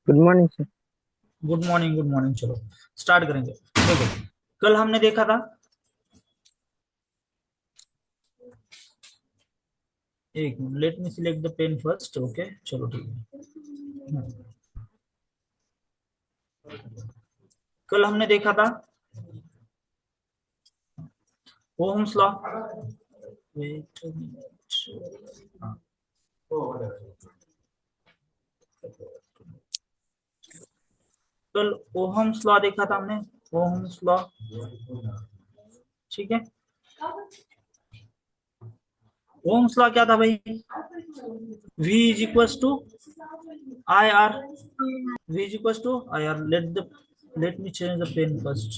Good morning sir. Good morning good morning. चलो start करेंगे। देखो, कल हमने देखा था। एक minute, let me select the pen first. Okay, चलो ठीक है। कल हमने देखा था Ohm's law. Wait a minute. कल ओहम्स लॉ देखा था हमने। ओहम्स लॉ, ठीक है। ओहम्स लॉ क्या था भाई? V is equals to I R. V is equals to IR. Let me change the pen first.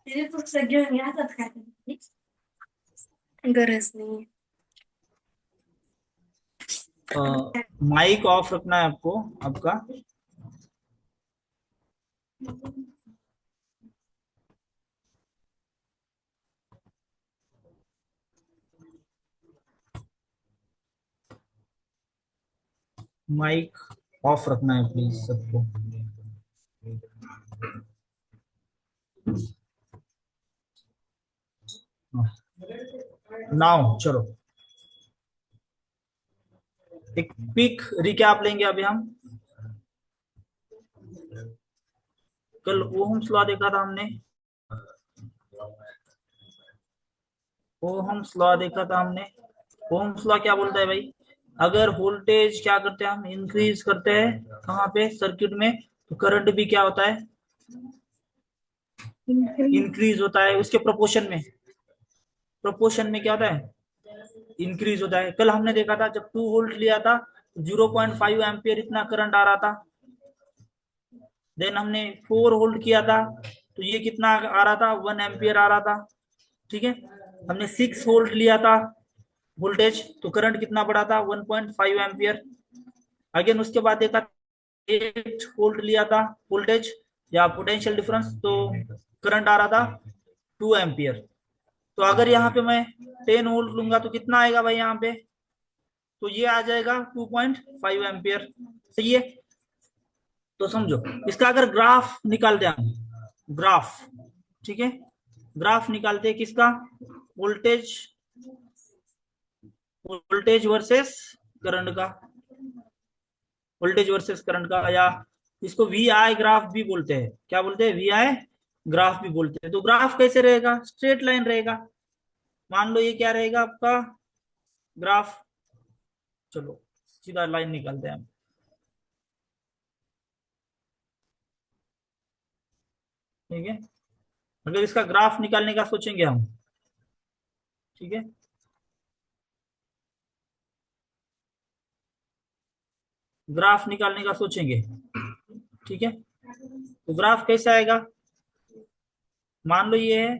मेरे तो सगळं मी हातात काय गरज नहीं माइक ऑफ रखना है आपको, आपका। माइक ऑफ रखना है प्लीज सबको। नाउ चलो, एक क्विक रिकैप लेंगे अभी हम। कल ओहम्स लॉ देखा था हमने। ओहम्स लॉ देखा था हमने। ओहम्स लॉ क्या बोलता है भाई? अगर वोल्टेज क्या करते हैं हम, इंक्रीज करते हैं कहाँ पे, सर्किट में, तो करंट भी क्या होता है, इंक्रीज होता है उसके प्रोपोर्शन में। प्रोपोर्शन में क्या होता है, इंक्रीज होता है। कल हमने देखा था जब 2 वोल्ट लिया था, 0.5 एम्पियर इतना करंट आ रहा था। देन हमने 4 वोल्ट किया था, तो ये कितना आ रहा था, 1 एम्पियर आ रहा था। ठीक है। हमने 6 वोल्ट लिया था वोल्टेज, तो करंट कितना बढ़ा था, 1.5 एम्पियर। अगेन उसके बाद देखा 8 वोल्ट लिया था वोल्टेज या पोटेंशियल डिफरेंस, तो करंट आ रहा था 2 एम्पियर। तो अगर यहाँ पे मैं 10 वोल्ट लूंगा तो कितना आएगा भाई यहाँ पे, तो ये आ जाएगा 2.5 एम्पियर। सही है। तो समझो, इसका अगर ग्राफ निकालते हैं हम, ग्राफ, ठीक है, ग्राफ निकालते हैं किसका, वोल्टेज, वोल्टेज वर्सेस करंट का, वोल्टेज वर्सेस करंट का, या इसको वी आई ग्राफ भी बोलते हैं। क्या बोलते हैं, वी आई ग्राफ भी बोलते हैं। तो ग्राफ कैसे रहेगा, स्ट्रेट लाइन रहेगा। मान लो ये क्या रहेगा आपका ग्राफ। चलो सीधा लाइन निकालते हैं हम। ठीक है, अगर इसका ग्राफ निकालने का सोचेंगे हम, ठीक है, ग्राफ निकालने का सोचेंगे, ठीक है, तो ग्राफ कैसा आएगा। मान लो ये है,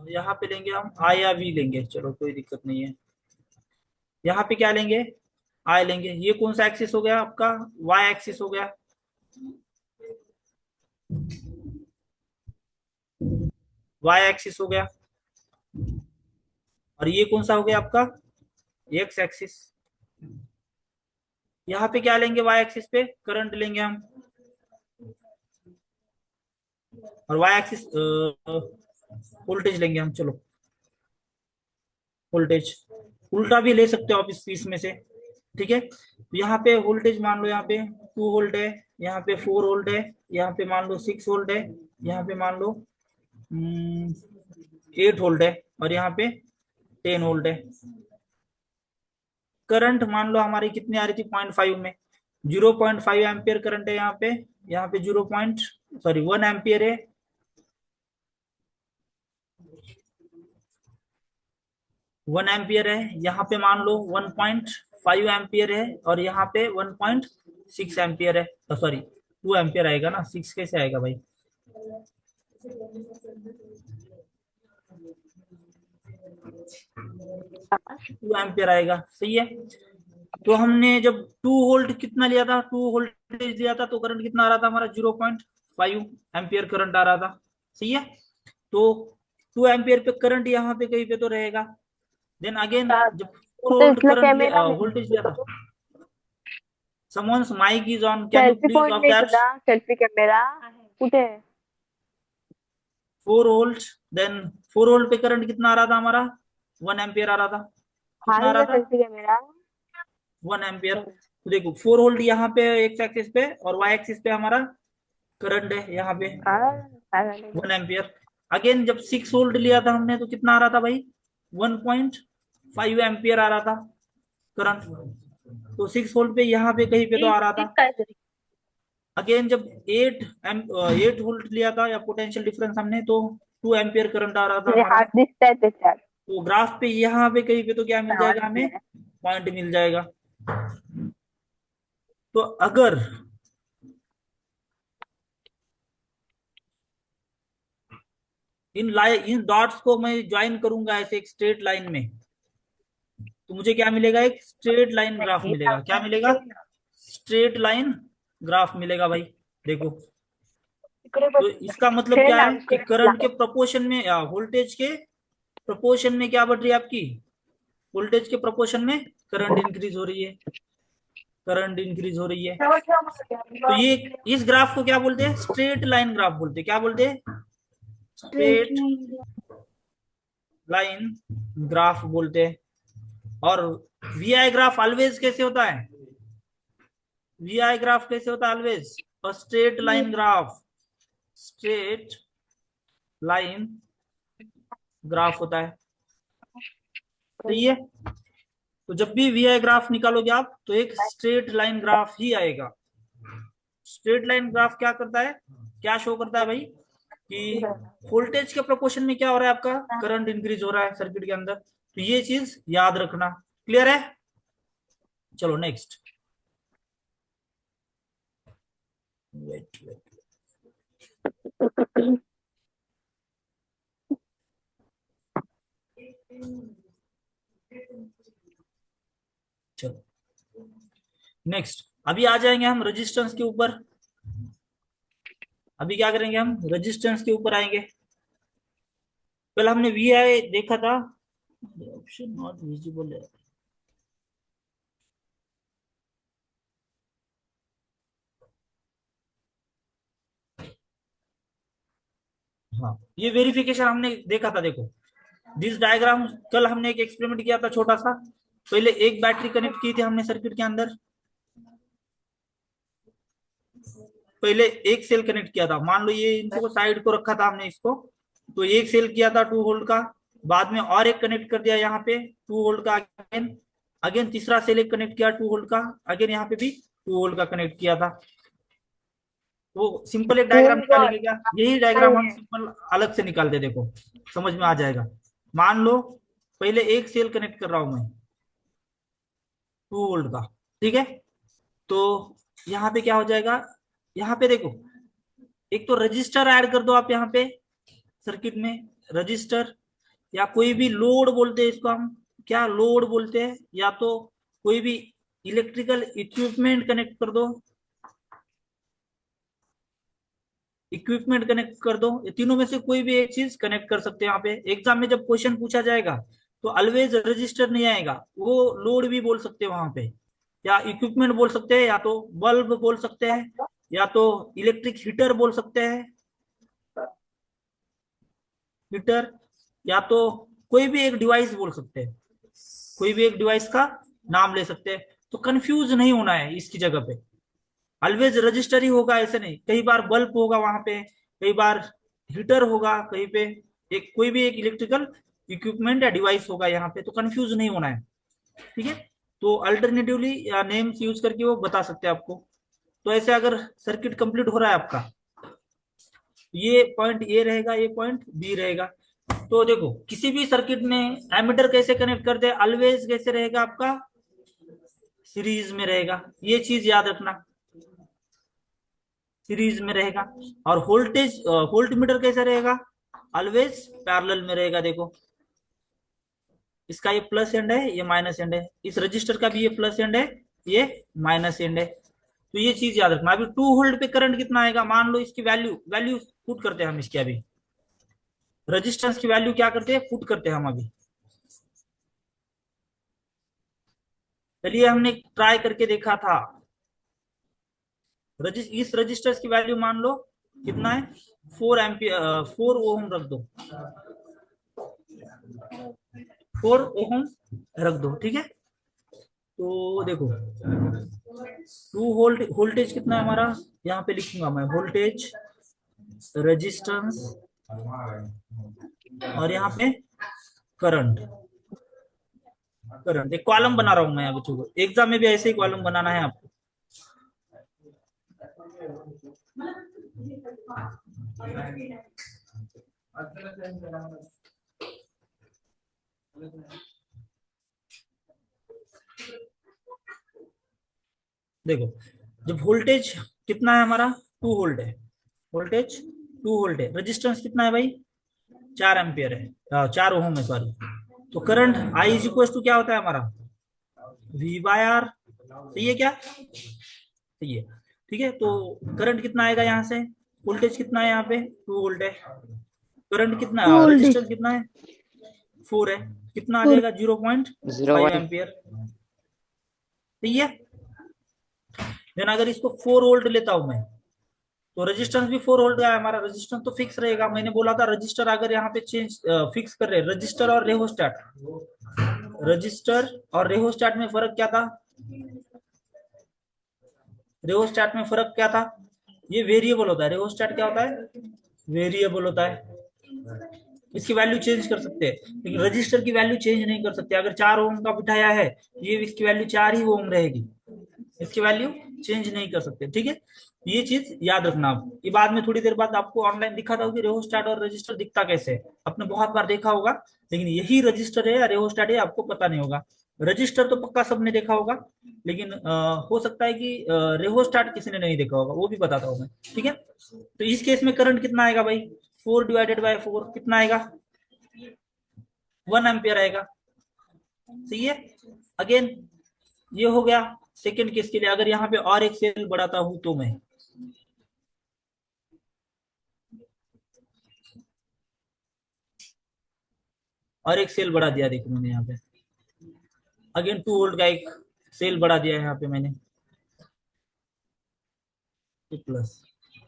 यहाँ पे लेंगे हम आई या वी लेंगे, चलो कोई दिक्कत नहीं है। यहाँ पे क्या लेंगे, आई लेंगे। ये कौन सा एक्सिस हो गया आपका, वाई एक्सिस हो गया। वाई एक्सिस हो गया। और ये कौन सा हो गया आपका, एक्स एक्सिस। यहाँ पे क्या लेंगे, वाई एक्सिस पे करंट लेंगे हम, और वाई एक्सिस वोल्टेज लेंगे हम। चलो वोल्टेज, उल्टा भी ले सकते हो आप इसमें से। ठीक है, तो यहाँ पे वोल्टेज मान लो, यहाँ पे 2 वोल्ट है, यहाँ पे 4 वोल्ट है, यहाँ पे मान लो 6 वोल्ट है, यहाँ पे मान लो 8 वोल्ट है, और यहाँ पे 10 वोल्ट है। करंट मान लो हमारी कितनी आ रही थी, 0.5 में, 0.5 एम्पियर करंट है यहाँ पे। यहाँ पे 0 पॉइंट, सॉरी 1 एम्पियर है। 1 एम्पियर है, यहाँ पे मान लो 1.5 एम्पियर है, और यहाँ पे 1.6 एम्पियर है। सॉरी 2 एम्पियर आएगा ना, 6 कैसे आएगा भाई? 2 एम्पियर आएगा, सही है। तो हमने जब 2 वोल्ट कितना लिया था, 2 वोल्टेज लिया था, तो करंट कितना आ रहा था हमारा? 0.5 एम्पियर करंट आ रहा था, सही है। तो 2 एम्पियर पे करंट यहाँ पे कहीं पे तो रहेगा। देन अगेन जब 4 तो वोल्ट इसमें करंट कैमरा वोल्टेज लिया था। someone's mic is on, can you selfie please point off नाही that? तुला सेल्फी कॅमेरा कुठे 4 वोल्ट, देन 4 वोल्ट पे करंट कितना आ रहा था हमारा? 1 एम्पियर आ रहा था। कितना आ आहे रहा ना था? Selfie camera 1 ampere. तो देखो 4 वोल्ट यहाँ पे एक्स एक्सिस पे, और वाई एक्सिस पे हमारा करंट है यहाँ पे काय झालं 1 एम्पियर। अगेन जब 6 वोल्ट लिया था हमने, तो कितना आ रहा था भाई? 1.5 एम्पियर आ रहा था करंट। तो 6 वोल्ट पे यहाँ पे कहीं पे तो आ रहा था। काहीतरी अगेन जब 8 वोल्ट लिया था, या पोटेंशियल डिफरेंस हमने, तो 2 एम्पियर करंट आ रहा था म्हणजे हमारा। हात दिसतायत त्याच्यात तो ग्राफ पे यहाँ पे कहीं पे तो क्या मिल आवाज जाएगा हमें? येतोय. पॉइंट मिल जाएगा। तो अगर इन डॉट्स को मैं ज्वाइन करूंगा ऐसे एक स्ट्रेट लाइन में, तो मुझे क्या मिलेगा? एक स्ट्रेट लाइन ग्राफ मिलेगा। क्या मिलेगा? स्ट्रेट लाइन ग्राफ मिलेगा भाई। देखो, इकडे तो बस इसका मतलब खेळ क्या है कि ना करंट के प्रोपोर्शन में, या वोल्टेज के प्रोपोर्शन में क्या बढ़ रही है आपकी? वोल्टेज के प्रोपोर्शन में करंट इंक्रीज हो रही है, करंट इंक्रीज हो रही है। तो ये इस ग्राफ को क्या बोलते हैं? स्ट्रेट लाइन ग्राफ बोलते हैं। क्या बोलते हैं? स्ट्रेट स्ट्रेट लाइन ग्राफ बोलते हैं। और वीआई ग्राफ ऑलवेज कैसे होता है? वीआई ग्राफ कैसे होता है always? A straight line graph, straight line graph होता है, सही है। तो जब भी वीआई ग्राफ निकालोगे आप, तो एक स्ट्रेट लाइन ग्राफ ही आएगा। स्ट्रेट लाइन ग्राफ क्या करता है, क्या शो करता है भाई? कि वोल्टेज के प्रोपोर्शन में क्या हो रहा है आपका? करंट इंक्रीज हो रहा है सर्किट के अंदर। तो ये चीज याद रखना। क्लियर है? चलो नेक्स्ट। वेट वेट, चलो नेक्स्ट। अभी आ जाएंगे हम रेजिस्टेंस के ऊपर। अभी क्या करेंगे? हम रेजिस्टेंस के ऊपर आएंगे। कल हमने वी आई देखा था, ऑप्शन नॉट विजिबल है। हाँ, ये वेरिफिकेशन हमने देखा था। देखो दिस डायग्राम, कल हमने एक एक्सपेरिमेंट किया था छोटा सा। पहले एक बैटरी कनेक्ट की थी हमने सर्किट के अंदर। पहले एक सेल कनेक्ट किया था, मान लो ये इनको साइड को रखा था हमने इसको। तो एक सेल किया था 2 वोल्ट का, बाद में और एक कनेक्ट कर दिया यहाँ पे 2 वोल्ट का। अगेन अगेन तीसरा सेल एक कनेक्ट किया 2 वोल्ट का, अगेन यहाँ पे भी 2 वोल्ट का कनेक्ट किया था। वो सिंपल एक डायग्राम निकालेंगे क्या? यही डायग्राम हम सिंपल अलग से निकालते, देखो समझ में आ जाएगा। मान लो पहले एक सेल कनेक्ट कर रहा हूं मैं 2 वोल्ट का, ठीक है। तो यहाँ पे क्या हो जाएगा? यहाँ पे देखो, एक तो रजिस्टर ऐड कर दो आप यहाँ पे सर्किट में। रजिस्टर या कोई भी लोड बोलते हैं इसको हम, क्या लोड बोलते हैं, या तो कोई भी इलेक्ट्रिकल इक्विपमेंट कनेक्ट कर दो, इक्विपमेंट कनेक्ट कर दो। ये तीनों में से कोई भी एक चीज कनेक्ट कर सकते हैं। यहाँ पे एग्जाम में जब क्वेश्चन पूछा जाएगा, तो ऑलवेज रजिस्टर नहीं आएगा, वो लोड भी बोल सकते हैं वहां पे, या इक्विपमेंट बोल सकते हैं, या तो बल्ब बोल सकते हैं, या तो इलेक्ट्रिक हीटर बोल सकते हैं, हीटर, या तो कोई भी एक डिवाइस बोल सकते हैं, कोई भी एक डिवाइस का नाम ले सकते हैं। तो कंफ्यूज नहीं होना है इसकी जगह पे, ऑलवेज रजिस्टर ही होगा ऐसे नहीं। कई बार बल्ब होगा वहां पे, कई बार हीटर होगा कहीं पे, एक कोई भी एक इलेक्ट्रिकल इक्विपमेंट या डिवाइस होगा यहाँ पे। तो कंफ्यूज नहीं होना है, ठीक है। तो अल्टरनेटिवली या नेम्स यूज करके वो बता सकते हैं आपको। तो ऐसे अगर सर्किट कंप्लीट हो रहा है आपका, ये पॉइंट ए रहेगा, ये पॉइंट बी रहेगा। तो देखो किसी भी सर्किट में एमीटर कैसे कनेक्ट करते हैं, ऑलवेज कैसे रहेगा आपका, सीरीज में रहेगा, ये चीज याद रखना, सीरीज में रहेगा। और वोल्टेज वोल्ट मीटर कैसे रहेगा, ऑलवेज पैरेलल में रहेगा। देखो इसका ये प्लस एंड है, ये माइनस एंड है, इस रजिस्टर का भी ये प्लस एंड है, ये माइनस एंड है। तो ये चीज याद रखना। अभी 2 वोल्ट पे करंट कितना आएगा, मान लो इसकी वैल्यू वैल्यू पुट करते हैं हम इसकी, अभी रजिस्टेंस की वैल्यू क्या करते हैं, पुट करते हैं हम अभी। चलिए हमने ट्राई करके देखा था, इस रजिस्टर्स की वैल्यू मान लो कितना है, 4 एम्पियर, 4 ओम रख दो, 4 ओम रख दो, ठीक है। तो देखो 2 वोल्ट, वोल्टेज कितना है हमारा, यहाँ पे लिखूंगा मैं, वोल्टेज, रेजिस्टेंस, और यहाँ पे करंट। करंट एक कॉलम बना रहा हूं मैं अभी, तो एग्जाम में भी ऐसे ही कॉलम बनाना है आपको। देखो जब वोल्टेज कितना है हमारा, 2 वोल्ट है, वोल्टेज 2 वोल्ट है, रेजिस्टेंस कितना है भाई, 4 एम्पियर है, 4 ओम है सॉरी। तो current I is equal to क्या होता है हमारा, वी बाय आर। सही है क्या, सही है, ठीक है। तो करंट कितना आएगा यहाँ से, वोल्टेज कितना है यहाँ पे, 2 वोल्ट है, करंट कितना, रेजिस्टेंस कितना है, 4 है, कितना आ जाएगा, 0.5 एम्पियर। सही है। देन अगर इसको 4 वोल्ट लेता हूं मैं, तो रेजिस्टेंस भी 4 वोल्ट का है हमारा, रेजिस्टेंस तो फिक्स रहेगा। मैंने बोला था रजिस्टर अगर यहाँ पे चेंज फिक्स कर रहे, रजिस्टर और रेहोस्टैट, रजिस्टर और रेहोस्टैट में फर्क क्या था, रेहोस्टैट में फर्क क्या था, ये वेरिएबल होता है, रेहोस्टैट क्या होता है, वेरिएबल होता है। इसकी वैल्यू चेंज कर सकते हैं, लेकिन रजिस्टर की वैल्यू चेंज नहीं कर सकते। अगर 4 ओम का बिठाया है, ये इसकी वैल्यू 4 ही ओम रहेगी, इसकी वैल्यू चेंज नहीं कर सकते, ठीक है। ये चीज याद रखना आप। ये बाद में थोड़ी देर बाद आपको ऑनलाइन दिखाता हूँ कि रेहोस्टैट और रजिस्टर दिखता कैसे है, आपने बहुत बार देखा होगा, लेकिन यही रजिस्टर है या रेहोस्टैट है आपको पता नहीं होगा। रजिस्टर तो पक्का सबने देखा होगा, लेकिन हो सकता है कि रेहोस्टैट किसी ने नहीं देखा होगा, वो भी बताता हूँ मैं, ठीक है। तो इस केस में करंट कितना आएगा भाई, 4/4 कितना आएगा, 1 एम्पियर आएगा। सही है। अगेन ये हो गया सेकेंड केस के लिए। अगर यहाँ पे और एक सेल बढ़ाता हूं तो मैं, और एक सेल बढ़ा दिया, देखो मैंने यहाँ पे अगेन 2 वोल्ट का एक सेल बढ़ा दिया है यहाँ पे मैंने, प्लस,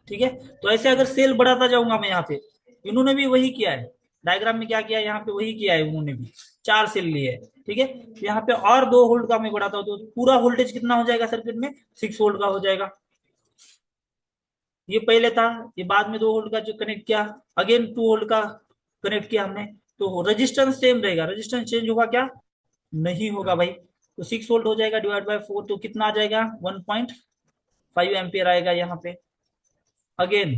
ठीक है। तो ऐसे अगर सेल बढ़ाता जाऊंगा मैं, यहाँ पे इन्होंने भी वही किया है, डायग्राम में क्या किया है, यहाँ पे वही किया है, उन्होंने भी 4 सेल लिए है, ठीक है। तो यहाँ पे और 2 वोल्ट का मैं बढ़ाता हूँ, तो पूरा वोल्टेज कितना हो जाएगा सर्किट में, 6 वोल्ट का हो जाएगा। ये पहले था, ये बाद में 2 वोल्ट का जो कनेक्ट किया, अगेन 2 वोल्ट का कनेक्ट किया हमने। तो रेजिस्टेंस सेम रहेगा, रेजिस्टेंस चेंज होगा क्या, नहीं होगा भाई। तो 6 वोल्ट हो जाएगा डिवाइड बाय 4, तो कितना आ जाएगा, 1.5 एम्पियर आएगा यहाँ पे। अगेन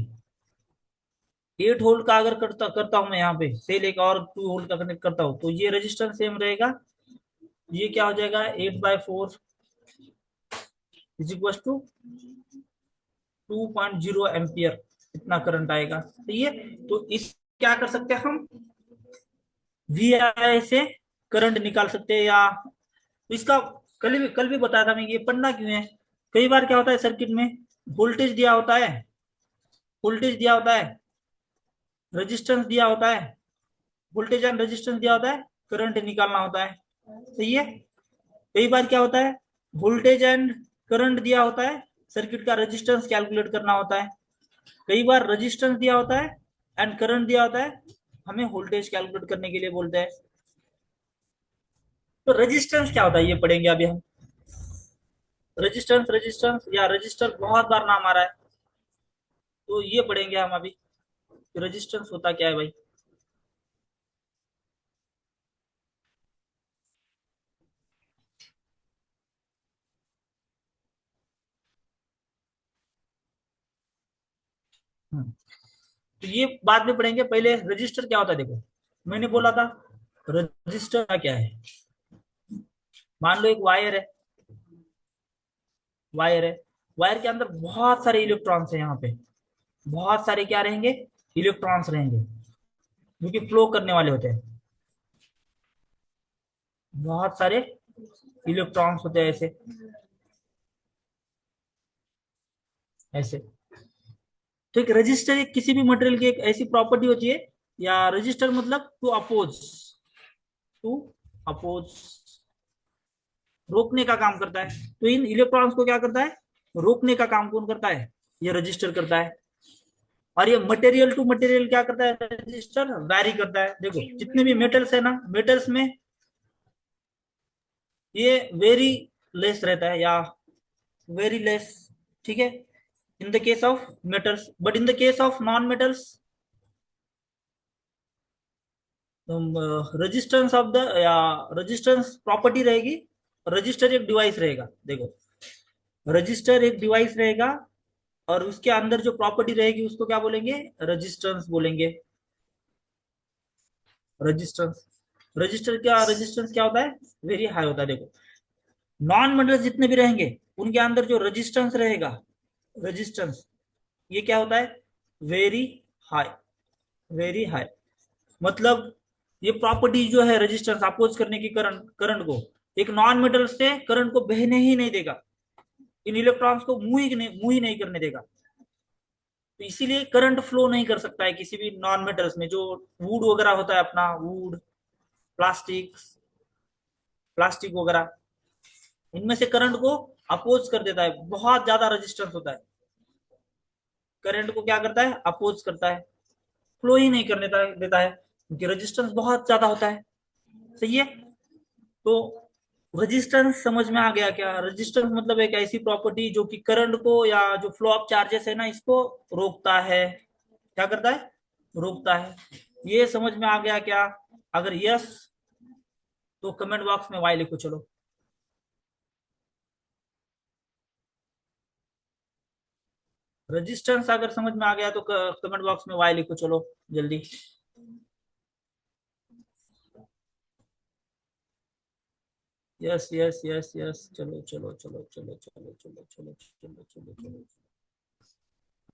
8 वोल्ट का अगर करता करता हूं मैं, यहाँ पे सेल एक और 2 वोल्ट का कनेक्ट करता हूँ, तो ये रेजिस्टेंस सेम रहेगा। ये क्या हो जाएगा, 8/4 इज इक्वल टू 2.0 एम्पियर, इतना करंट आएगा। सही है। तो इस क्या कर सकते हैं हम, वी आई से करंट निकाल सकते हैं, या तो इसका कल भी बताया था मैं, ये पढ़ना क्यों है। कई बार क्या होता है सर्किट में, वोल्टेज दिया होता है, वोल्टेज दिया होता है, रेजिस्टेंस दिया होता है, वोल्टेज एंड रेजिस्टेंस दिया होता है, करंट निकालना होता है। सही है। कई बार क्या होता है, वोल्टेज एंड करंट दिया होता है, सर्किट का रेजिस्टेंस कैलकुलेट करना होता है। कई बार रेजिस्टेंस दिया होता है एंड करंट दिया होता है, हमें वोल्टेज कैलकुलेट करने के लिए बोलते हैं। तो रेजिस्टेंस क्या होता है ये पढ़ेंगे अभी हम। रेजिस्टेंस, रेजिस्टेंस या रजिस्टर बहुत बार नाम आ रहा है, तो ये पढ़ेंगे हम अभी, रेजिस्टेंस होता क्या है भाई। तो ये बाद में पढ़ेंगे, पहले रजिस्टर क्या होता है देखो। मैंने बोला था रजिस्टर का क्या है, मान लो एक वायर है, वायर है, वायर के अंदर बहुत सारे इलेक्ट्रॉन्स है, यहाँ पे बहुत सारे क्या रहेंगे, इलेक्ट्रॉन्स रहेंगे, जो कि फ्लो करने वाले होते हैं, बहुत सारे इलेक्ट्रॉन्स होते हैं ऐसे ऐसे। तो एक रजिस्टर एक किसी भी मटेरियल की एक ऐसी प्रॉपर्टी होती है, या रजिस्टर मतलब टू अपोज, रोकने का काम करता है। तो इन इलेक्ट्रॉन्स को क्या करता है, रोकने का काम कौन करता है, ये रजिस्टर करता है। और ये मटेरियल टू मटेरियल क्या करता है, रजिस्टर वैरी करता है। देखो जितने भी मेटल्स है ना, मेटल्स में ये वेरी लेस रहता है, या वेरी लेस, ठीक है, in the case of metals. But in the case of non metals, resistance of the, या रेजिस्टेंस प्रॉपर्टी रहेगी, रजिस्टर एक डिवाइस रहेगा। देखो रजिस्टर एक डिवाइस रहेगा, और उसके अंदर जो प्रॉपर्टी रहेगी उसको क्या बोलेंगे, रेजिस्टेंस बोलेंगे। रेजिस्टेंस, रजिस्टर क्या, रेजिस्टेंस क्या होता है, वेरी हाई होता है। देखो नॉन मेटल्स जितने भी रहेंगे उनके अंदर जो रेजिस्टेंस रहेगा, रेजिस्टेंस ये क्या होता है, वेरी हाई, वेरी हाई। मतलब ये प्रॉपर्टी जो है रेजिस्टेंस अपोज करने की, करंट करंट को एक नॉन मेटल से करंट को बहने ही नहीं देगा, इन इलेक्ट्रॉन्स को मूव ही नहीं करने देगा। तो इसीलिए करंट फ्लो नहीं कर सकता है किसी भी नॉन मेटल्स में। जो वुड वगैरह होता है अपना, वुड, प्लास्टिक, प्लास्टिक वगैरह, इनमें से करंट को अपोज कर देता है, बहुत ज्यादा रेजिस्टेंस होता है, करंट को क्या करता है, अपोज करता है, फ्लो ही नहीं करने देता है, क्योंकि रेजिस्टेंस बहुत ज्यादा होता है। सही है। तो रेजिस्टेंस समझ में आ गया क्या, रेजिस्टेंस मतलब एक ऐसी प्रॉपर्टी जो कि करंट को, या जो फ्लो ऑफ चार्जेस है ना, इसको रोकता है। क्या करता है, रोकता है। ये समझ में आ गया क्या, अगर यस तो कमेंट बॉक्स में वाई लिखो। चलो रेजिस्टेंस अगर समझ में आ गया तो कमेंट बॉक्स में वाई लिखो। चलो जल्दी। यस यस यस यस, चलो चलो चलो चलो चलो चलो चलो चलो चलो चलो।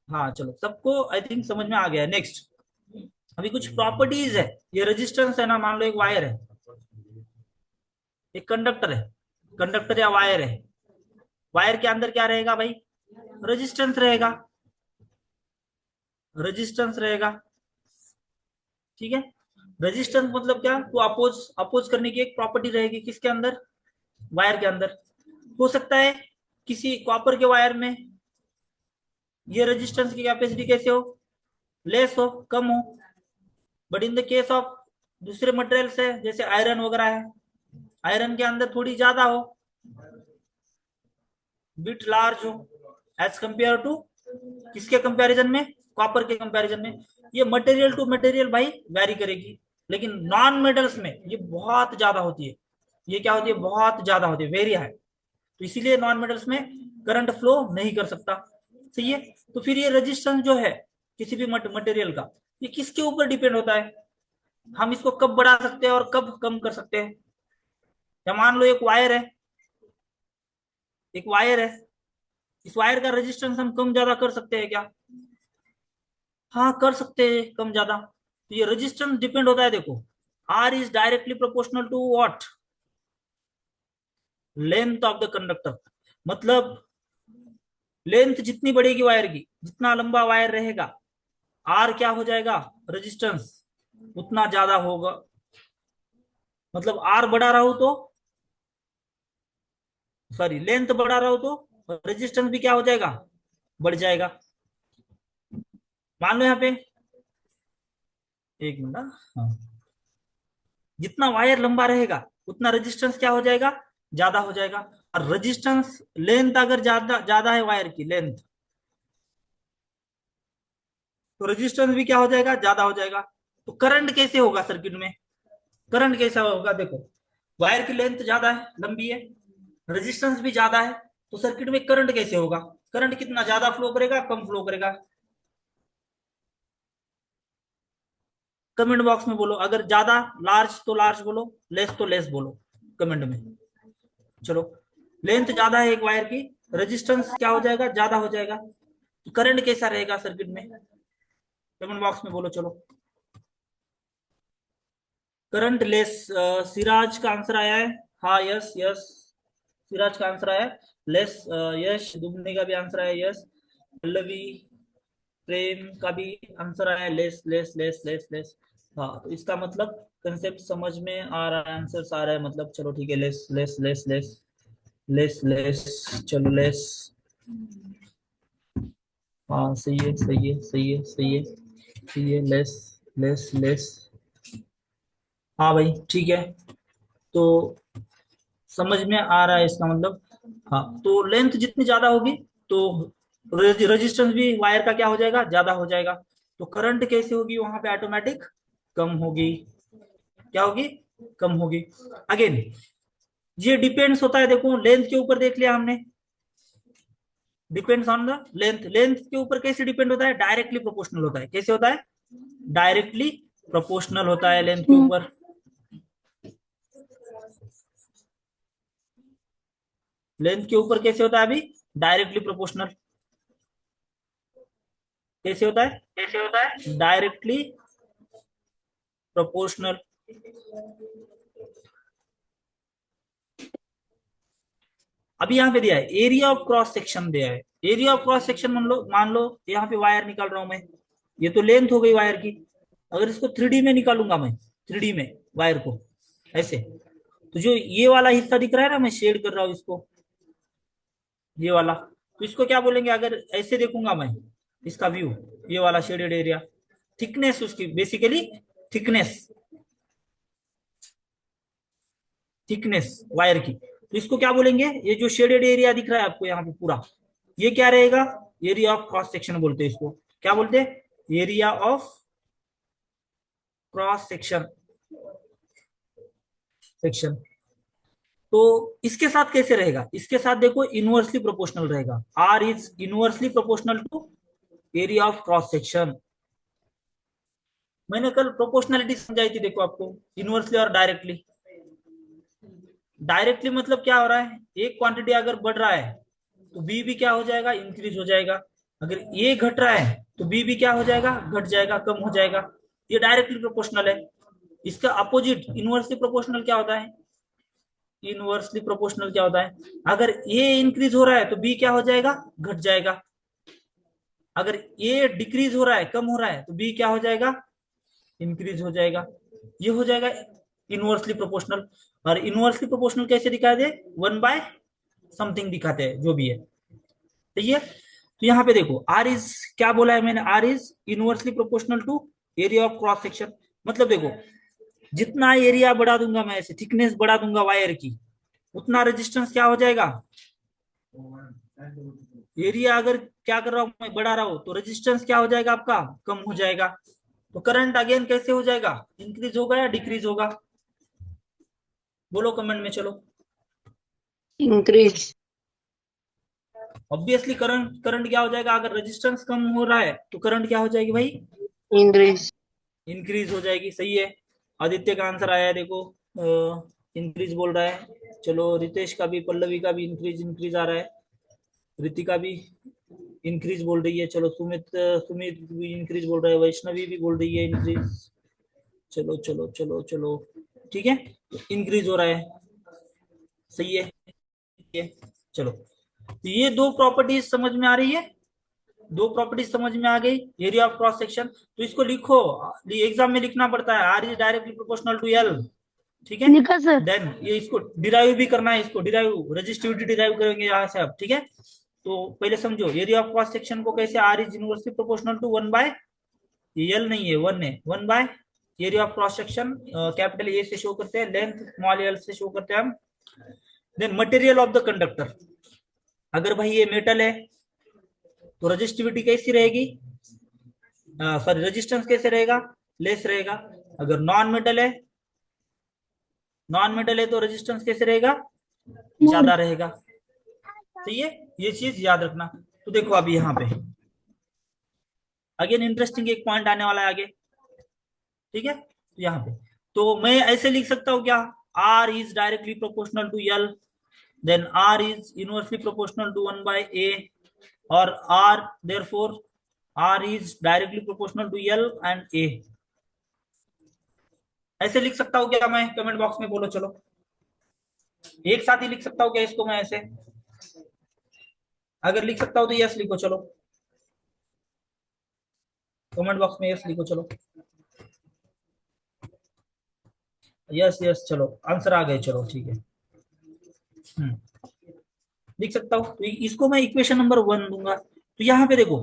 हाँ चलो, सबको आई थिंक समझ में आ गया है। नेक्स्ट, अभी कुछ प्रॉपर्टीज है। ये रेजिस्टेंस है ना, मान लो एक वायर है, एक कंडक्टर है, कंडक्टर या वायर है। वायर के अंदर क्या रहेगा भाई, रेजिस्टेंस रहेगा, रेजिस्टेंस रहेगा, ठीक है। रेजिस्टेंस मतलब क्या, तो अपोज, अपोज करने की एक प्रॉपर्टी रहेगी किसके अंदर, वायर के अंदर। हो सकता है किसी कॉपर के वायर में ये रेजिस्टेंस की कैपेसिटी कैसे हो, लेस हो, कम हो। But in the case of दूसरे मटेरियल्स है, जैसे आयरन वगैरह है, आयरन के अंदर थोड़ी ज्यादा हो, बिट लार्ज हो, एज कंपेयर टू किसके कंपैरिजन में, कॉपर के कंपैरिजन में। ये मटेरियल टू मटेरियल भाई वैरी करेगी, लेकिन नॉन मेटल्स में ये बहुत ज्यादा होती है। ये क्या होती है, बहुत ज्यादा होती है, वेरी हाई। तो इसीलिए नॉन मेटल्स में करंट फ्लो नहीं कर सकता। सही है। तो फिर ये रेजिस्टेंस जो है किसी भी मटेरियल का, ये किसके ऊपर डिपेंड होता है, हम इसको कब बढ़ा सकते हैं और कब कम कर सकते हैं। या मान लो एक वायर है, एक वायर है, इस वायर का रेजिस्टेंस हम कम ज्यादा कर सकते हैं क्या, हाँ कर सकते हैं कम ज्यादा। तो ये रेजिस्टेंस डिपेंड होता है। देखो R is directly proportional to what, length of the conductor. मतलब लेंथ जितनी बढ़ेगी वायर की, जितना लंबा वायर रहेगा, आर क्या हो जाएगा, रेजिस्टेंस उतना ज्यादा होगा। मतलब आर बढ़ा रहा हो तो, सॉरी लेंथ बढ़ा रहा हो तो रेजिस्टेंस भी क्या हो जाएगा, बढ़ जाएगा। मान लो यहाँ पे, एक मिनट, हाँ, जितना वायर लंबा रहेगा उतना रेजिस्टेंस क्या हो जाएगा, ज्यादा हो जाएगा। और रेजिस्टेंस लेंथ अगर ज्यादा ज्यादा है वायर की लेंथ, तो रेजिस्टेंस भी क्या हो जाएगा, ज्यादा हो जाएगा। तो करंट कैसे होगा सर्किट में, करंट कैसा होगा, देखो वायर की लेंथ ज्यादा है, लंबी है, रेजिस्टेंस भी ज्यादा है, तो सर्किट में करंट कैसे होगा, करंट कितना ज्यादा फ्लो करेगा, कम फ्लो करेगा, कमेंट बॉक्स में बोलो, अगर ज्यादा लार्ज तो लार्ज बोलो, लेस तो लेस बोलो कमेंट में। चलो, लेंथ ज्यादा है एक वायर की, रेजिस्टेंस क्या हो जाएगा, ज्यादा हो जाएगा, तो करंट कैसा रहेगा सर्किट में, कमेंट बॉक्स में बोलो। चलो, करंट लेस, सिराज का आंसर आया है, हाँ यस यस, सिराज का आंसर आया है लेस। यश दुबने का भी आंसर आया यस, पल्लवी प्रेम का भी आंसर आया less less less less less. हाँ, तो इसका मतलब कंसेप्ट समझ में आ रहा है, आंसर आ रहा है मतलब। चलो ठीक है, less less less less less less, चलो लेस। हाँ सही है सही है सही है सही है सही है, लेस लेस लेस। हाँ भाई ठीक है, तो समझ में आ रहा है इसका मतलब। हाँ, तो लेंथ जितनी ज्यादा होगी तो रेजिस्टेंस भी वायर का क्या हो जाएगा, ज्यादा हो जाएगा, तो करंट कैसे होगी वहां पे, ऑटोमेटिक कम होगी। क्या होगी, कम होगी। अगेन ये डिपेंड्स होता है, देखो लेंथ के ऊपर देख लिया हमने, depends on the length. Length के ऊपर कैसे डिपेंड होता है, डायरेक्टली प्रोपोर्शनल होता है। कैसे होता है, डायरेक्टली प्रोपोर्शनल होता है लेंथ के ऊपर। लेंथ के ऊपर कैसे होता है अभी, डायरेक्टली प्रोपोर्शनल। कैसे होता है, कैसे होता है, डायरेक्टली प्रोपोर्शनल। अभी यहाँ पे दिया है एरिया ऑफ क्रॉस सेक्शन दिया है। एरिया ऑफ क्रॉस सेक्शन मान लो यहाँ पे वायर निकाल रहा हूं मैं, ये तो लेंथ हो गई वायर की। अगर इसको 3D में निकालूंगा मैं, 3D में वायर को ऐसे, तो जो ये वाला हिस्सा दिख रहा है ना, मैं शेड कर रहा हूँ इसको, ये वाला, तो इसको क्या बोलेंगे, अगर ऐसे देखूंगा मैं इसका व्यू, ये वाला शेडेड एरिया, थिकनेस उसकी बेसिकली, थिकनेस, थिकनेस वायर की, तो इसको क्या बोलेंगे, ये जो शेडेड एरिया दिख रहा है आपको यहाँ पे पूरा, ये क्या रहेगा, एरिया ऑफ क्रॉस सेक्शन बोलते हैं इसको। क्या बोलते हैं, area of cross section, section. तो इसके साथ कैसे रहेगा, इसके साथ देखो इनवर्सली प्रोपोर्शनल रहेगा, R is inversely proportional to area of cross section. मैंने कल प्रोपोर्शनलिटी समझाई थी, देखो आपको, इनवर्सली और डायरेक्टली। डायरेक्टली मतलब क्या हो रहा है, एक क्वांटिटी अगर बढ़ रहा है तो बी भी क्या हो जाएगा, इंक्रीज हो जाएगा। अगर ए घट रहा है तो बी भी क्या हो जाएगा, घट जाएगा, कम हो जाएगा। ये डायरेक्टली प्रोपोर्शनल है। इसका अपोजिट इनवर्सली प्रोपोर्शनल क्या होता है, इनवर्सली प्रोपोर्शनल क्या होता है, अगर ए इंक्रीज हो रहा है तो बी क्या हो जाएगा, घट जाएगा। अगर ए डिक्रीज हो रहा है, कम हो रहा है, तो बी क्या हो जाएगा, इंक्रीज हो जाएगा। ये हो जाएगा इनवर्सली प्रोपोर्शनल। और इनवर्सली प्रोपोर्शनल कैसे दिखा दे, 1 बाय समथिंग दिखाते हैं, जो भी है, सही है। तो यहाँ पे देखो आर इज, क्या बोला है मैंने, R is inversely proportional to area of cross section. मतलब देखो, जितना एरिया बढ़ा दूंगा मैं, ऐसे थिकनेस बढ़ा दूंगा वायर की, उतना रेजिस्टेंस क्या हो जाएगा, एरिया अगर क्या कर रहा हूं मैं, बढ़ा रहा हूं, तो रेजिस्टेंस क्या हो जाएगा आपका, कम हो जाएगा। तो करंट अगेन कैसे हो जाएगा, इंक्रीज होगा या डिक्रीज होगा, बोलो कमेंट में। चलो, इंक्रीज। ऑब्वियसली करंट, करंट क्या हो जाएगा, अगर रेजिस्टेंस कम हो रहा है तो करंट क्या हो जाएगी भाई, इंक्रीज। इंक्रीज हो जाएगी, सही है। आदित्य का आंसर आया है देखो, इंक्रीज बोल रहा है। चलो, रितेश का भी, पल्लवी का भी इंक्रीज इंक्रीज आ रहा है, रितिका भी इंक्रीज बोल रही है। चलो, सुमित सुमित भी इंक्रीज बोल रहा है, वैष्णवी भी बोल रही है इंक्रीज। चलो चलो चलो चलो, ठीक है, इंक्रीज हो रहा है, सही है, ठीक है। चलो, तो ये दो प्रॉपर्टीज समझ में आ रही है, दो प्रॉपर्टीज समझ में आ गई, एरिया ऑफ क्रॉस सेक्शन। तो इसको लिखो, एग्जाम में लिखना पड़ता है, R is directly proportional to L, ठीक है। लिखा सर। देन ये इसको डिराइव भी करना है, इसको डिराइव, रेजिस्टिविटी डिराइव करेंगे यहाँ से आप, ठीक है। तो पहले समझो एरिया ऑफ क्रॉस सेक्शन को कैसे, R is inversely proportional to 1 by, L नहीं है, 1 है, 1 by area of cross section, capital A से शो करते हैं, लेंथ स्मॉल एल से शो करते हैं हम। Then material of the conductor, अगर भाई ये मेटल है तो रजिस्टिविटी कैसी रहेगी, सॉरी रेजिस्टेंस कैसे रहेगा, लेस रहेगा। अगर नॉन मेटल है तो रेजिस्टेंस कैसे रहेगा, ज्यादा रहेगा, सही है। ये चीज याद रखना। तो देखो अभी यहाँ पे अगेन इंटरेस्टिंग एक पॉइंट आने वाला है आगे, ठीक है, तो यहाँ पे तो मैं ऐसे लिख सकता हूँ क्या, R is directly proportional to L, then R is inversely proportional to 1/a, और R therefore R is directly proportional to L and A. ऐसे लिख सकता हूँ क्या मैं, कमेंट बॉक्स में बोलो चलो, एक साथ ही लिख सकता हूँ क्या इसको मैं ऐसे, अगर लिख सकता हूँ तो यस लिखो चलो, कमेंट बॉक्स में यस लिखो चलो, यस यस, चलो आंसर आ गए, चलो ठीक है। लिख सकता हूँ, तो इसको मैं इक्वेशन नंबर 1 दूंगा। तो यहाँ पे देखो,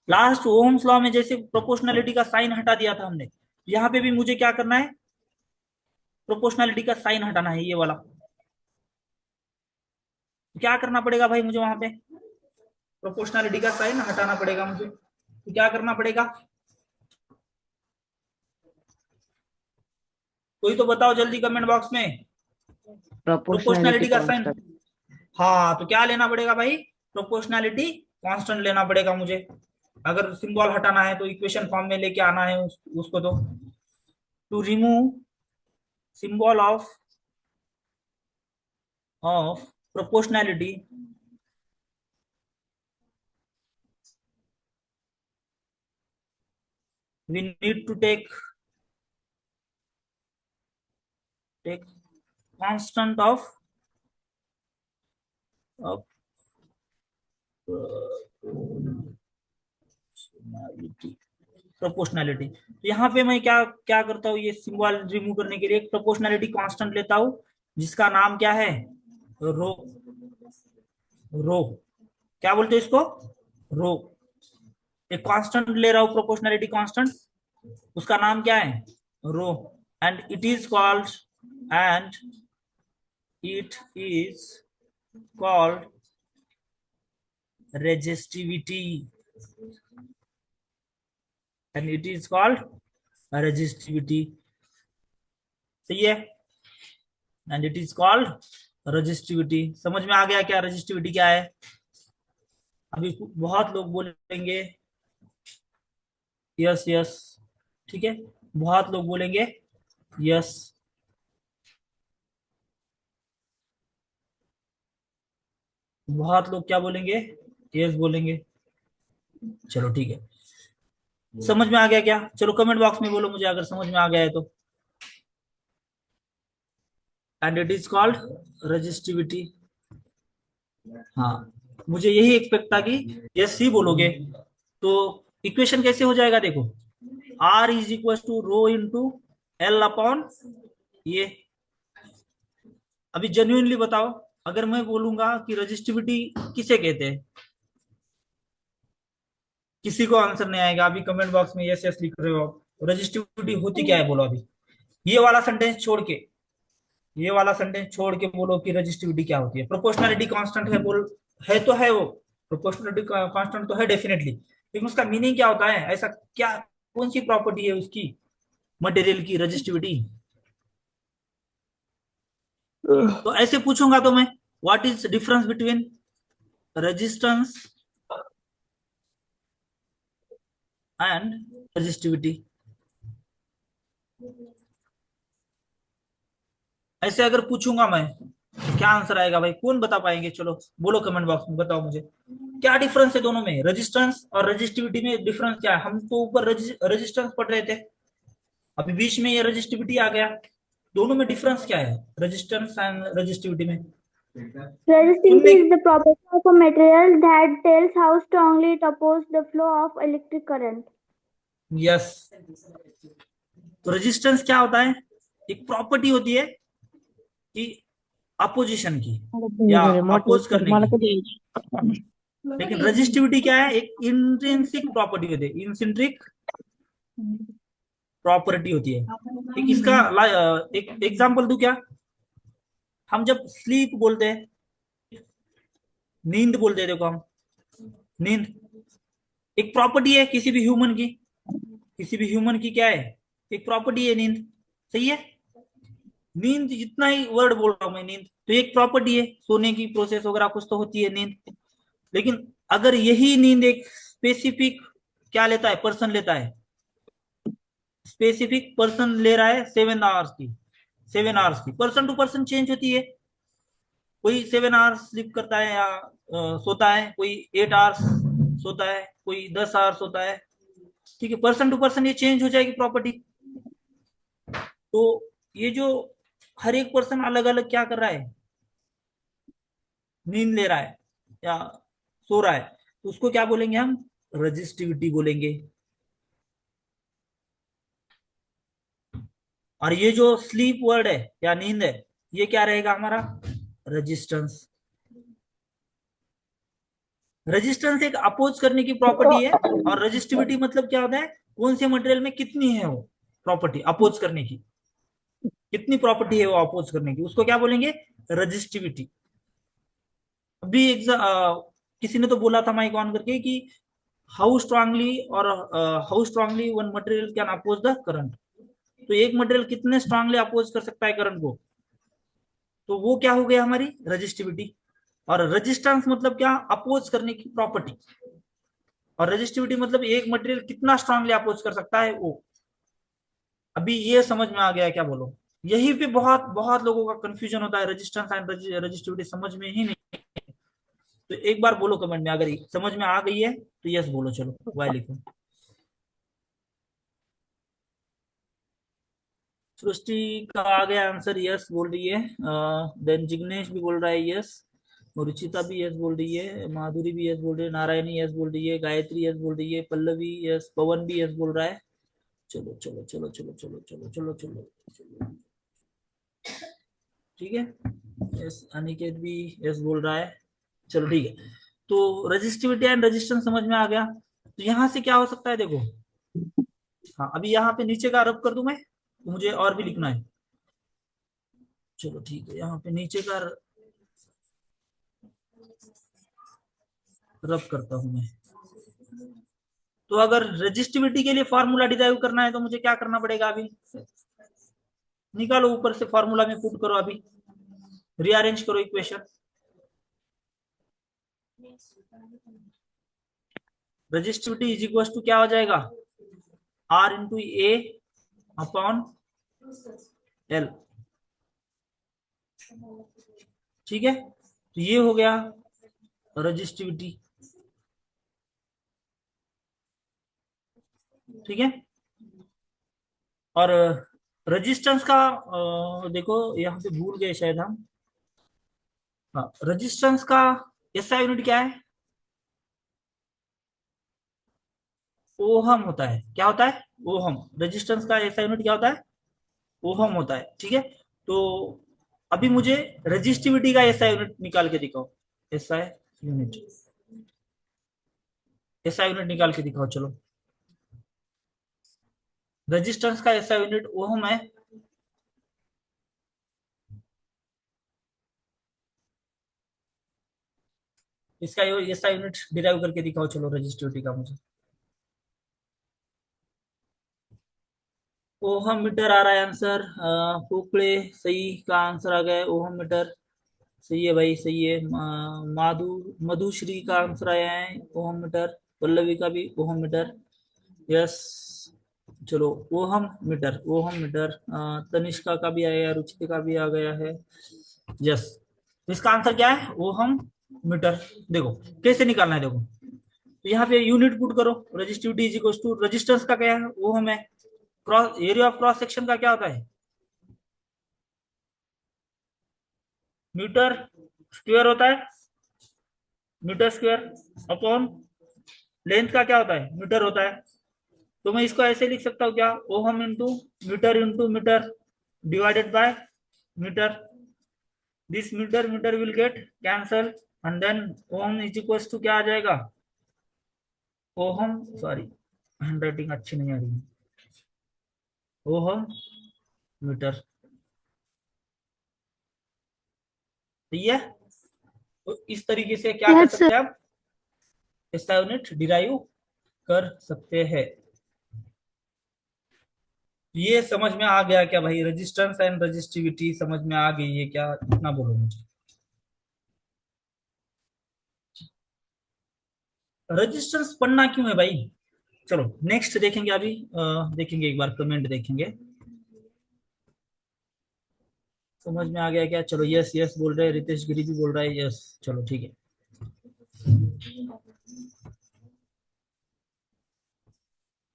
लास्ट ओम्स लॉ में जैसे प्रोपोर्शनलिटी का साइन हटा दिया था हमने, यहाँ पे भी मुझे क्या करना है, प्रोपोर्शनलिटी का साइन हटाना है, ये वाला। तो क्या करना पड़ेगा भाई मुझे, वहां पे प्रोपोर्शनलिटी का साइन हटाना पड़ेगा मुझे, तो क्या करना पड़ेगा, कोई तो बताओ जल्दी कमेंट बॉक्स में, प्रोपोर्शनैलिटी प्रोपोर्शनलिटी का साइन। कांस्टेंट। हाँ, तो क्या लेना पड़ेगा भाई, प्रोपोर्शनलिटी कांस्टेंट लेना पड़ेगा मुझे, अगर सिंबल हटाना है तो इक्वेशन फॉर्म में लेके आना है उसको। तो to remove symbol of proportionality, we need to take constant of proportionality. तो यहाँ पे मैं क्या क्या करता हूँ, ये सिंबल रिमूव करने के लिए एक प्रोपोर्शनैलिटी कांस्टेंट लेता हूँ, जिसका नाम क्या है, रो। रो क्या बोलते हैं इसको, रो। एक कांस्टेंट ले रहा हूँ, प्रोपोर्शनैलिटी कांस्टेंट, उसका नाम क्या है, rho. And it is called and it is called resistivity, and it is called resistivity, सही है, and it is called resistivity। समझ में आ गया क्या resistivity क्या है, अभी बहुत लोग बोलेंगे यस यस, ठीक है, बहुत लोग बोलेंगे यस, बहुत लोग क्या बोलेंगे, यस बोलेंगे, चलो ठीक है। समझ में आ गया क्या, चलो कमेंट बॉक्स में बोलो मुझे अगर समझ में आ गया है तो, and it is called resistivity. हाँ, मुझे यही एक्सपेक्ट था कि यस सी बोलोगे। तो इक्वेशन कैसे हो जाएगा देखो, R is equal to rho into L upon ये। अभी जेन्युइनली बताओ, अगर मैं बोलूंगा कि रजिस्टिविटी किसे कहते हैं, किसी को आंसर नहीं आएगा, अभी कमेंट बॉक्स में यस यस लिख रहे हो। रजिस्टिविटी होती क्या है बोलो, अभी ये वाला सेंटेंस छोड़ के, ये वाला सेंटेंस छोड़ के बोलो कि रजिस्टिविटी क्या होती है। प्रोपोर्शनलिटी कांस्टेंट है, बोल है तो है वो, प्रोपोर्शनलिटी कांस्टेंट तो है डेफिनेटली, लेकिन उसका मीनिंग क्या होता है, ऐसा क्या, कौन सी प्रॉपर्टी है उसकी, मटेरियल की रजिस्टिविटी। तो ऐसे पूछूंगा तो मैं, what is difference between resistance and resistivity, ऐसे अगर पूछूंगा मैं, क्या आंसर आएगा भाई, कौन बता पाएंगे, चलो बोलो कमेंट बॉक्स में, बताओ मुझे क्या डिफरेंस है दोनों में, रेजिस्टेंस और रजिस्टिविटी में डिफरेंस क्या है। हम तो ऊपर रेजिस्टेंस पढ़ रहे थे, अभी बीच में ये रजिस्टिविटी आ गया, दोनों में डिफरेंस क्या है, रेजिस्टेंस एंड रजिस्टिविटी में। Resistivity is the property of a material that tells how strongly it opposes the flow of electric current. Yes, तो रेजिस्टेंस क्या होता है, एक प्रॉपर्टी होती है कि अपोजिशन की या अपोज करने की, लेकिन रजिस्टिविटी क्या है, एक इंट्रिंसिक प्रॉपर्टी होती है, इंट्रिंसिक प्रॉपर्टी होती है। एक इसका एक एग्जांपल दूं क्या, हम जब स्लीप बोलते हैं, नींद बोलते हैं, देखो हम नींद एक प्रॉपर्टी है किसी भी ह्यूमन की, किसी भी ह्यूमन की क्या है, एक प्रॉपर्टी है नींद, सही है। नींद जितना ही वर्ड बोल रहा हूं मैं, नींद तो एक प्रॉपर्टी है, सोने की प्रोसेस वगैरह कुछ तो होती है नींद। लेकिन अगर यही नींद एक स्पेसिफिक क्या लेता है, पर्सन लेता है, स्पेसिफिक पर्सन ले रहा है 7 आवर्स की पर्सन टू पर्सन चेंज होती है। कोई 7 आवर्स स्लीप करता है या सोता है, कोई 8 आवर्स सोता है, कोई 10 आवर्स सोता है। ठीक है, पर्सन टू पर्सन ये चेंज हो जाएगी प्रॉपर्टी। तो ये जो हर एक पर्सन अलग अलग क्या कर रहा है, नींद ले रहा है या सो रहा है, तो उसको क्या बोलेंगे हम, रजिस्टिविटी बोलेंगे। और ये जो स्लीप वर्ड है या नींद है, ये क्या रहेगा हमारा, रेजिस्टेंस। रेजिस्टेंस एक अपोज करने की प्रॉपर्टी है, और रेजिस्टिविटी मतलब क्या होता है, कौन से मटेरियल में कितनी है वो प्रॉपर्टी अपोज करने की, कितनी प्रॉपर्टी है वो अपोज करने की, उसको क्या बोलेंगे, रेजिस्टिविटी। अभी किसी ने तो बोला था माइक ऑन करके कि हाउ स्ट्रांगली और how strongly one material can oppose the current. तो एक मटेरियल कितने स्ट्रांगली अपोज कर सकता है करंट को, तो वो क्या हो गया हमारी रेजिस्टिविटी। और रेजिस्टेंस मतलब क्या, अपोज करने की प्रॉपर्टी। और रेजिस्टिविटी मतलब एक मटेरियल कितना स्ट्रांगली अपोज कर सकता है वो। अभी ये समझ में आ गया है क्या, बोलो। यही पे बहुत बहुत लोगों का कंफ्यूजन होता है, रेजिस्टेंस एंड रेजिस्टिविटी समझ में ही नहीं। तो एक बार बोलो कमेंट में, अगर समझ में आ गई है तो यस बोलो, चलो वाई लिखो। सृष्टि का आ गया आंसर, यस बोल रही है। देन जिग्नेश भी बोल रहा है यस, रुचिता भी यस बोल रही है, माधुरी भी यस बोल रही है, नारायणी यस बोल रही है, गायत्री यस बोल रही है, पल्लवी यस, पवन भी यस बोल रहा है। चलो चलो चलो चलो चलो चलो चलो चलो चलो, ठीक है। यस, अनिकेत भी यस बोल रहा है। चलो ठीक है, तो रजिस्टिविटी एंड रेजिस्टेंस समझ में आ गया। तो यहां से क्या हो सकता है देखो, हाँ अभी यहाँ पे नीचे का रब कर दूं मैं, तो मुझे और भी लिखना है। चलो ठीक है, यहाँ पे नीचे का रब करता हूं मैं। तो अगर रजिस्टिविटी के लिए फॉर्मूला डिराइव करना है तो मुझे क्या करना पड़ेगा, अभी निकालो ऊपर से फॉर्मूला में पुट करो, अभी रीअरेंज करो equation. Resistivity is equal to क्या हो जाएगा, R into A upon L. ठीक है, तो ये हो गया रजिस्टिविटी। ठीक है, और रेजिस्टेंस का देखो यहाँ पे भूल गए शायद हम। हाँ, रेजिस्टेंस का एसआई यूनिट क्या है, ओहम होता है। क्या होता है, ओहम। रेजिस्टेंस का एसआई यूनिट क्या होता है, ओहम होता है। ठीक है, तो अभी मुझे रेजिस्टिविटी का एसआई यूनिट निकाल के दिखाओ। एसआई यूनिट, एसआई यूनिट निकाल के दिखाओ चलो। रेजिस्टेंस का एसआई यूनिट ओहम है। इसका एसआई यूनिट डिराइव करके दिखाओ चलो रेजिस्टिविटी का मुझे। ओहम मीटर आ रहा है आंसर। पोकड़े सही का आंसर आ गया है, ओहम मीटर। सही है भाई, सही है। मधुश्री का आंसर आया है ओहम मीटर, पल्लवी का भी ओहम मीटर। यस, चलो ohm meter, ohm meter. Tanishka का भी आया, रुचिका का भी आ गया है। यस, तो इसका आंसर क्या है, ओहम मीटर। देखो कैसे निकालना है, देखो तो यहाँ पे यूनिट पुट करो, resistivity is equal to resistance का क्या है, ओहम है। Cross area of cross section का क्या होता है, मीटर स्क्वायर होता है, मीटर स्क्वायर अपॉन लेंथ का क्या होता है, मीटर होता है। तो मैं इसको ऐसे लिख सकता हूँ क्या, ohm into metre divided by metre. This metre metre will get cancel, and then ohm is equal to क्या आ जाएगा, ओहम, सॉरी हैंडराइटिंग अच्छी नहीं आ रही है, ओहम मीटर। ठीक है, तो इस तरीके से क्या कर Yes, sir. सकते हैं आप, इसका यूनिट डिराइव कर सकते हैं। ये समझ में आ गया क्या भाई, रेजिस्टेंस एंड रेजिस्टिविटी समझ में आ गई है क्या, इतना बोलो मुझे। रेजिस्टेंस पढ़ना क्यों है भाई, चलो नेक्स्ट देखेंगे अभी। देखेंगे एक बार कमेंट देखेंगे, समझ में आ गया क्या? चलो यस यस बोल रहे हैं, रितेश गिरी भी बोल रहा है यस। चलो ठीक है।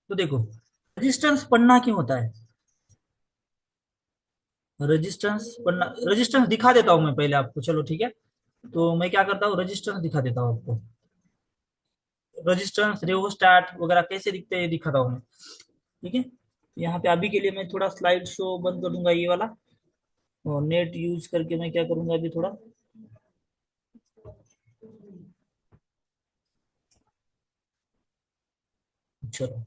तो देखो रेजिस्टेंस पढ़ना क्यों होता है? रेजिस्टेंस पढ़ना, रेजिस्टेंस दिखा देता हूं मैं पहले आपको, चलो ठीक है। तो मैं क्या करता हूँ, रेजिस्टेंस दिखा देता हूँ आपको। रेजिस्टेंस रेओस्टैट वगैरह कैसे दिखते हैं ये दिखाता हूँ मैं, ठीक है। यहाँ पे अभी के लिए मैं थोड़ा स्लाइड शो बंद कर दूंगा ये वाला, और नेट यूज करके मैं क्या करूंगा अभी थोड़ा, चलो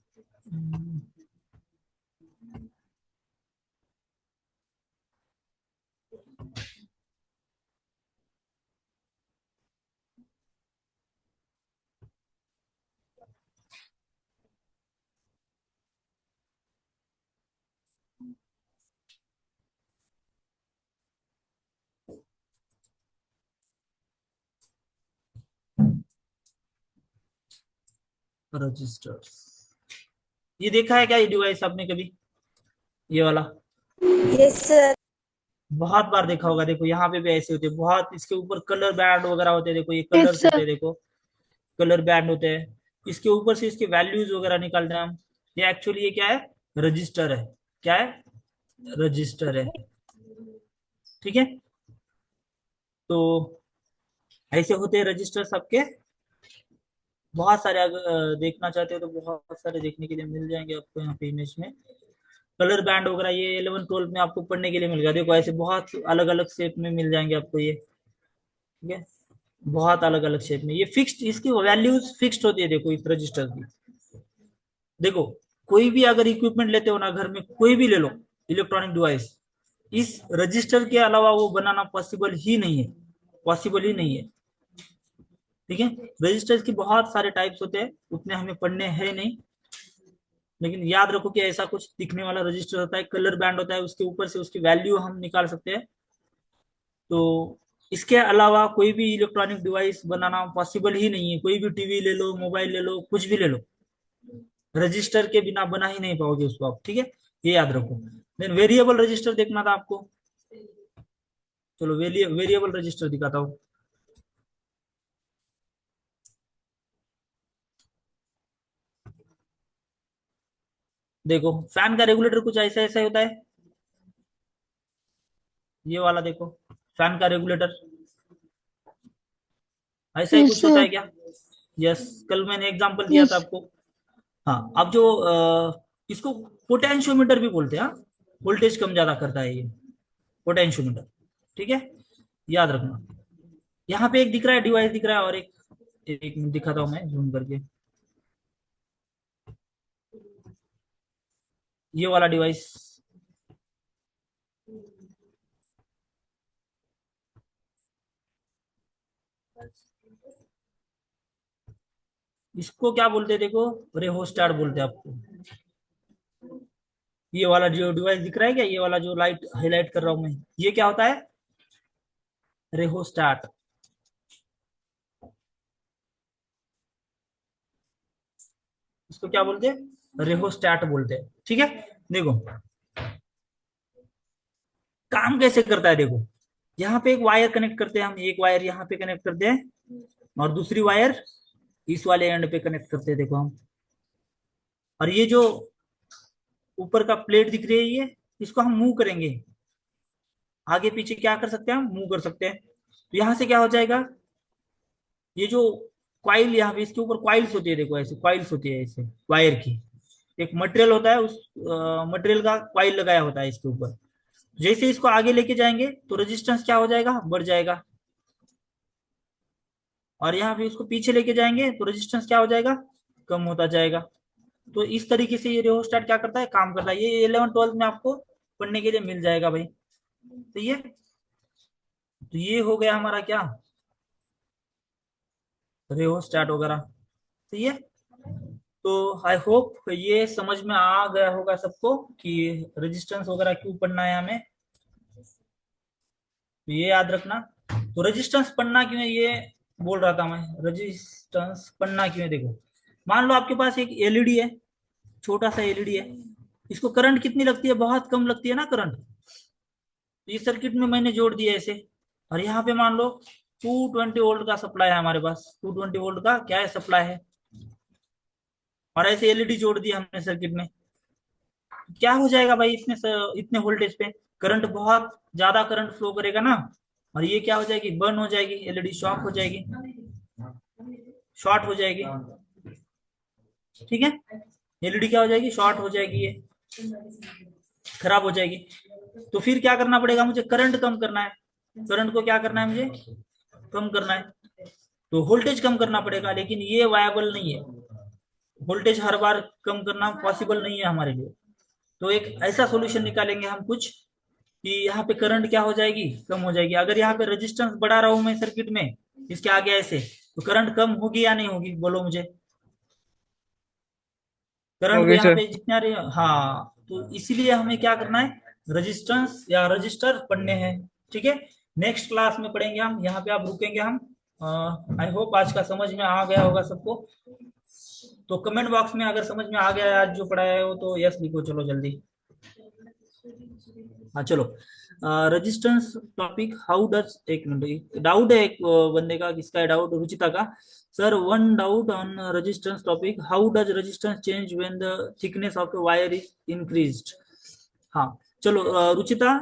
रजिस्टर। ये देखा है क्या ये डिवाइस आपने कभी, ये वाला? Yes sir. बहुत बार देखा होगा। देखो यहाँ पे भी ऐसे होते हैं बहुत, इसके ऊपर कलर बैंड वगैरह होते हैं, देखो ये यस कलर्स होते सर। हैं, देखो कलर बैंड होते हैं। इसके ऊपर से इसके वैल्यूज वगैरह निकालते हैं हम। ये एक्चुअली ये क्या है, रजिस्टर है। क्या है? रजिस्टर है, ठीक है। तो ऐसे होते हैं रजिस्टर सबके, बहुत सारे। अगर देखना चाहते हो तो बहुत सारे देखने के लिए मिल जाएंगे आपको यहाँ पे इमेज में। कलर बैंड वगैरह ये 11 12 में आपको पढ़ने के लिए मिल गया। देखो ऐसे बहुत अलग अलग शेप में मिल जाएंगे आपको ये, ठीक है। बहुत अलग अलग शेप में ये फिक्स्ड, इसकी वैल्यूज फिक्स्ड होती है। देखो इस रजिस्टर की, देखो कोई भी अगर इक्विपमेंट लेते हो ना घर में, कोई भी ले लो इलेक्ट्रॉनिक डिवाइस, इस रजिस्टर के अलावा वो बनाना पॉसिबल ही नहीं है, पॉसिबल ही नहीं है, ठीक है। रजिस्टर्स की बहुत सारे टाइप्स होते हैं, उतने हमें पढ़ने हैं नहीं, लेकिन याद रखो कि ऐसा कुछ दिखने वाला रजिस्टर होता है, कलर बैंड होता है, उसके ऊपर से उसकी वैल्यू हम निकाल सकते हैं। तो इसके अलावा कोई भी इलेक्ट्रॉनिक डिवाइस बनाना पॉसिबल ही नहीं है। कोई भी टीवी ले लो, मोबाइल ले लो, कुछ भी ले लो, रजिस्टर के बिना बना ही नहीं पाओगे उसको आप, ठीक है। ये याद रखो। देन वेरिएबल रजिस्टर देखना था आपको, चलो वेरिएबल रजिस्टर दिखाता हूँ। देखो फैन का रेगुलेटर कुछ ऐसा ऐसा होता है, ये वाला देखो, फैन का रेगुलेटर ऐसा ही यस कुछ होता सर। है क्या? यस, कल मैंने एग्जांपल दिया था यस। आपको। हाँ, अब जो इसको पोटेंशियोमीटर भी बोलते हैं, हाँ, वोल्टेज कम ज्यादा करता है ये पोटेंशियोमीटर, ठीक है। याद रखना। यहाँ पे एक दिख रहा है डिवाइस दिख रहा है, और एक मिनट दिखाता हूँ मैं जूम करके, ये वाला डिवाइस। इसको क्या बोलते हैं देखो, रेहोस्टाट बोलते हैं आपको। ये वाला जो डिवाइस दिख रहा है क्या, ये वाला जो लाइट हाईलाइट कर रहा हूं मैं, ये क्या होता है? रेहोस्टाट। इसको क्या बोलते हैं? रेहोस्टाट बोलते हैं, ठीक है। देखो काम कैसे करता है, देखो यहाँ पे एक वायर कनेक्ट करते हैं हम, एक वायर यहाँ पे कनेक्ट करते हैं, और दूसरी वायर इस वाले एंड पे कनेक्ट करते हैं, देखो हम। और ये जो ऊपर का प्लेट दिख रही है, ये इसको हम मूव करेंगे, आगे पीछे क्या कर सकते हैं, हम मूव कर सकते हैं। तो यहाँ से क्या हो जाएगा, ये जो क्वाइल यहाँ पे इसके ऊपर क्वाइल्स होती है, देखो ऐसे क्वाइल्स होती है ऐसे वायर की, एक मटेरियल होता है, उस मटेरियल का क्वाइल लगाया होता है इसके ऊपर। जैसे इसको आगे लेके जाएंगे तो रेजिस्टेंस क्या हो जाएगा, बढ़ जाएगा। और यहाँ पे इसको पीछे लेके जाएंगे तो रेजिस्टेंस क्या हो जाएगा, कम होता जाएगा। तो इस तरीके से ये रेहोस्टेट क्या करता है, काम करता है। ये 11 12 में आपको पढ़ने के लिए मिल जाएगा भाई, तो ये हो गया हमारा क्या, रेहोस्टेट वगैरह, तो ये, तो आई होप ये समझ में आ गया होगा सबको कि रेजिस्टेंस वगैरह क्यों पढ़ना है हमें, तो ये याद रखना। तो रेजिस्टेंस पढ़ना क्यों है ये बोल रहा था मैं, रेजिस्टेंस पढ़ना क्यों है देखो, मान लो आपके पास एक एलईडी है, छोटा सा एलईडी है, इसको करंट कितनी लगती है, बहुत कम लगती है ना करंट। तो इस सर्किट में मैंने जोड़ दिया ऐसे, और यहाँ पे मान लो 220 वोल्ट का सप्लाई है हमारे पास, 220 वोल्ट का क्या है, सप्लाई है, और ऐसे एलईडी जोड़ दिया हमने सर्किट में। क्या हो जाएगा भाई, इतने वोल्टेज पे करंट, बहुत ज्यादा करंट फ्लो करेगा ना, और ये क्या हो जाएगी, बर्न हो जाएगी, एलईडी शॉर्ट हो जाएगी, शॉर्ट हो जाएगी। ठीक है, एलईडी क्या हो जाएगी, शॉर्ट हो जाएगी, ये खराब हो जाएगी। तो फिर क्या करना पड़ेगा मुझे, करंट कम करना है, करंट को क्या करना है मुझे, कम करना है, तो वोल्टेज कम करना पड़ेगा, लेकिन ये वायबल नहीं है, वोल्टेज हर बार कम करना पॉसिबल नहीं है हमारे लिए। तो एक ऐसा सॉल्यूशन निकालेंगे हम कुछ, कि यहाँ पे करंट क्या हो जाएगी, कम हो जाएगी। अगर यहाँ पे रेजिस्टेंस बढ़ा रहा हूं मैं सर्किट में, इसके आगे ऐसे, तो करंट कम होगी या नहीं होगी, बोलो मुझे। करंट को होगी यहाँ सर। पे जितना हाँ, तो इसीलिए हमें क्या करना है, रेजिस्टेंस या रजिस्टर पढ़ने हैं। ठीक है, नेक्स्ट क्लास में पढ़ेंगे हम, यहाँ पे आप रुकेंगे हम। आई होप आज का समझ में आ गया होगा सबको। तो कमेंट बॉक्स में अगर समझ में आ गया है आज जो पढ़ाया है वो, तो यस लिखो, चलो जल्दी। हाँ चलो, रेजिस्टेंस टॉपिक, हाउ डज, एक मिनट, डाउट है एक बंदे का, किसका है डाउट, रुचिता का। Sir one doubt on resistance topic, how does resistance change when the thickness of the wire is increased. हाँ चलो, रुचिता,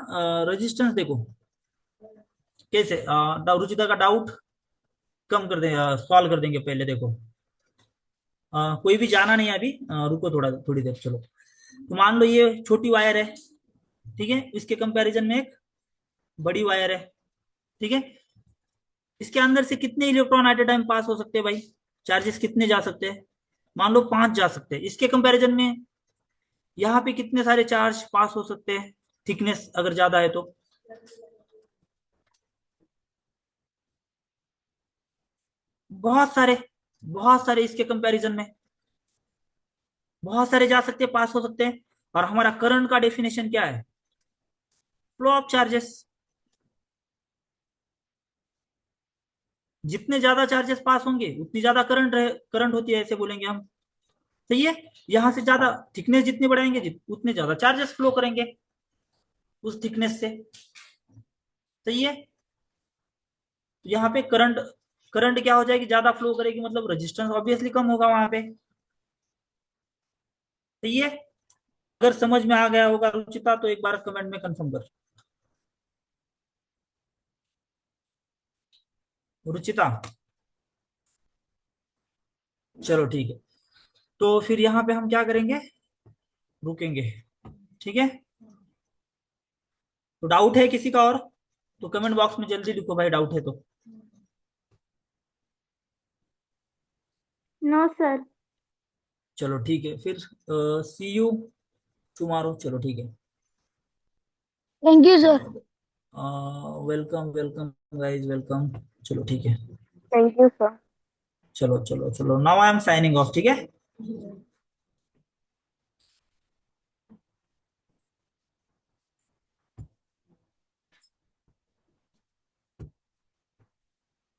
रेजिस्टेंस देखो कैसे, रुचिता का डाउट कम कर देंगे, सॉल्व कर देंगे पहले। देखो, कोई भी जाना नहीं है अभी, रुको थोड़ा, थोड़ी देर, चलो। तो मान लो ये छोटी वायर है, ठीक है, इसके कंपैरिजन में एक बड़ी वायर है, ठीक है, इसके अंदर से कितने electron at a time pass हो सकते हैं भाई, चार्जेस कितने जा सकते हैं, मान लो 5 जा सकते हैं। इसके कंपैरिजन में यहाँ पे कितने सारे चार्ज पास हो सकते हैं, थिकनेस अगर ज्यादा है तो, बहुत सारे, बहुत सारे इसके कंपैरिजन में, बहुत सारे जा सकते हैं, पास हो सकते हैं। और हमारा करंट का डेफिनेशन क्या है, फ्लो ऑफ चार्जेस। जितने ज्यादा चार्जेस पास होंगे उतनी ज्यादा करंट होती है, ऐसे बोलेंगे हम। सही है, यहाँ से ज्यादा थिकनेस जितनी बढ़ाएंगे उतने ज्यादा चार्जेस फ्लो करेंगे उस थिकनेस से। सही है, तो यहाँ पे करंट, करंट क्या हो जाएगी, ज्यादा फ्लो करेगी, मतलब रेजिस्टेंस ऑब्वियसली कम होगा वहां पे। सही है, अगर समझ में आ गया होगा रुचिता, तो एक बार कमेंट में कंफर्म कर, रुचिता। चलो ठीक है, तो फिर यहाँ पे हम क्या करेंगे, रुकेंगे। ठीक है, तो डाउट है किसी का और, तो कमेंट बॉक्स में जल्दी लिखो भाई, डाउट है तो। No, sir. चलो ठीक है, फिर सी यू टुमारो, चलो ठीक है। Thank you, sir. Welcome welcome guys, welcome. चलो ठीक है, थैंक यू सर। चलो चलो चलो, now I am signing off, ठीक है।